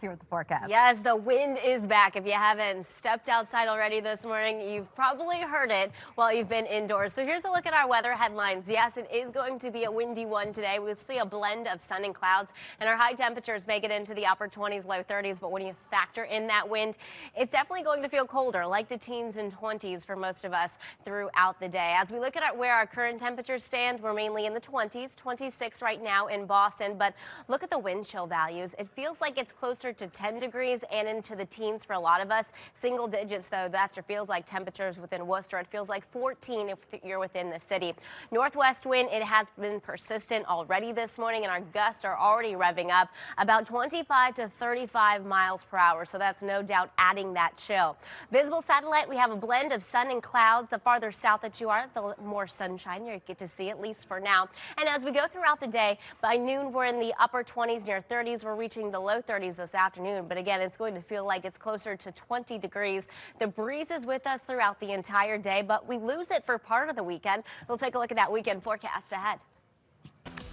Here with the forecast. Yes, the wind is back. If you haven't stepped outside already this morning, you've probably heard it while you've been indoors. So here's a look at our weather headlines. Yes, it is going to be a windy one today. We'll see a blend of sun and clouds, and our high temperatures make it into the upper 20s, low 30s. But when you factor in that wind, it's definitely going to feel colder, like the teens and 20s for most of us throughout the day. As we look at where our current temperatures stand, we're mainly in the 20s, 26 right now in Boston. But look at the wind chill values. It feels like it's closer to 10 degrees and into the teens for a lot of us. Single digits, though, that's what feels like temperatures within Worcester. It feels like 14 if you're within the city. Northwest wind, it has been persistent already this morning, and our gusts are already revving up about 25 to 35 miles per hour. So that's no doubt adding that chill. Visible satellite, we have a blend of sun and clouds. The farther south that you are, the more sunshine you get to see, at least for now. And as we go throughout the day, by noon, we're in the upper 20s, near 30s. We're reaching the low 30s this afternoon. But again, it's going to feel like it's closer to 20 degrees. The breeze is with us throughout the entire day, but we lose it for part of the weekend. We'll take a look at that weekend forecast ahead.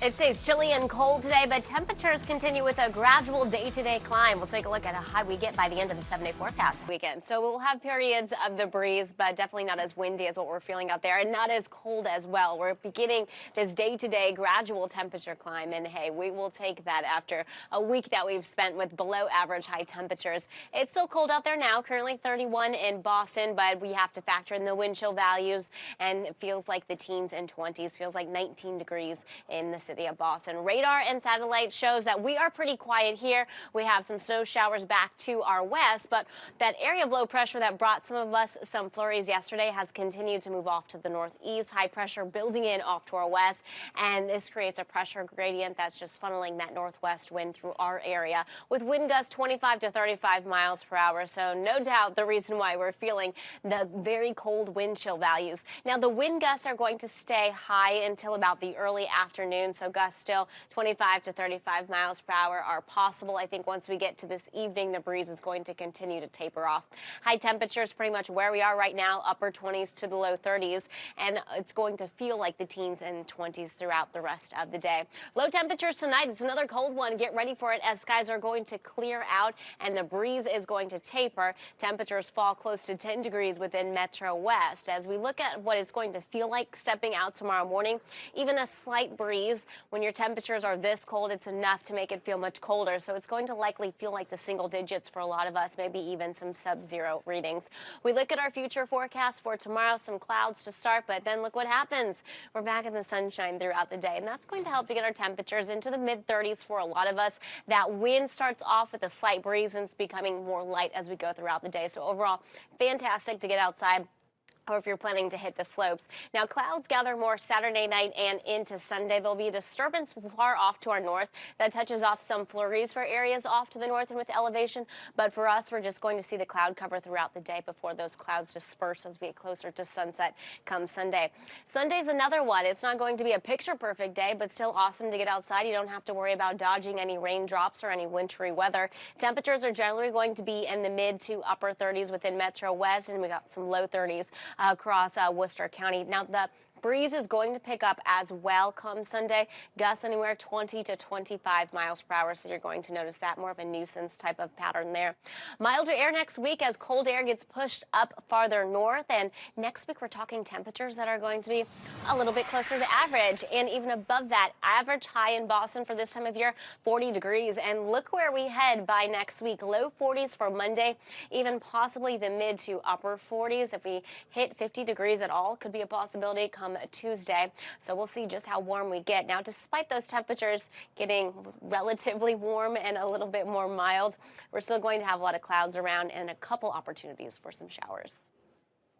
It stays chilly and cold today, but temperatures continue with a gradual day-to-day climb. We'll take a look at how high we get by the end of the 7-day forecast weekend. So we'll have periods of the breeze, but definitely not as windy as what we're feeling out there, and not as cold as well. We're beginning this day-to-day gradual temperature climb, and hey, we will take that after a week that we've spent with below average high temperatures. It's still cold out there now, currently 31 in Boston, but we have to factor in the wind chill values, and it feels like the teens and 20s, feels like 19 degrees in the city of Boston. Radar and satellite shows that we are pretty quiet here. We have some snow showers back to our west, but that area of low pressure that brought some of us some flurries yesterday has continued to move off to the northeast. High pressure building in off to our west, and this creates a pressure gradient that's just funneling that northwest wind through our area with wind gusts 25 to 35 miles per hour. So no doubt the reason why we're feeling the very cold wind chill values. Now the wind gusts are going to stay high until about the early afternoon. So gusts still 25 to 35 miles per hour are possible. I think once we get to this evening, the breeze is going to continue to taper off. High temperatures pretty much where we are right now, upper 20s to the low 30s, and it's going to feel like the teens and 20s throughout the rest of the day. Low temperatures tonight, it's another cold one. Get ready for it as skies are going to clear out and the breeze is going to taper. Temperatures fall close to 10 degrees within Metro West. As we look at what it's going to feel like stepping out tomorrow morning, even a slight breeze. When your temperatures are this cold, it's enough to make it feel much colder. So it's going to likely feel like the single digits for a lot of us, maybe even some sub-zero readings. We look at our future forecast for tomorrow, some clouds to start, but then look what happens. We're back in the sunshine throughout the day, and that's going to help to get our temperatures into the mid-30s for a lot of us. That wind starts off with a slight breeze and it's becoming more light as we go throughout the day. So overall, fantastic to get outside, or if you're planning to hit the slopes. Now, clouds gather more Saturday night and into Sunday. There'll be a disturbance far off to our north that touches off some flurries for areas off to the north and with elevation. But for us, we're just going to see the cloud cover throughout the day before those clouds disperse as we get closer to sunset come Sunday. Sunday's another one. It's not going to be a picture-perfect day, but still awesome to get outside. You don't have to worry about dodging any raindrops or any wintry weather. Temperatures are generally going to be in the mid to upper 30s within Metro West, and we got some low 30s across Worcester County. Now, the breeze is going to pick up as well come Sunday. Gusts anywhere 20 to 25 miles per hour, so you're going to notice that more of a nuisance type of pattern there. Milder air next week as cold air gets pushed up farther north, and next week we're talking temperatures that are going to be a little bit closer to average, and even above that, average high in Boston for this time of year, 40 degrees. And look where we head by next week. Low 40s for Monday, even possibly the mid to upper 40s. If we hit 50 degrees at all, could be a possibility come Tuesday. So we'll see just how warm we get. Now, despite those temperatures getting relatively warm and a little bit more mild, we're still going to have a lot of clouds around and a couple opportunities for some showers.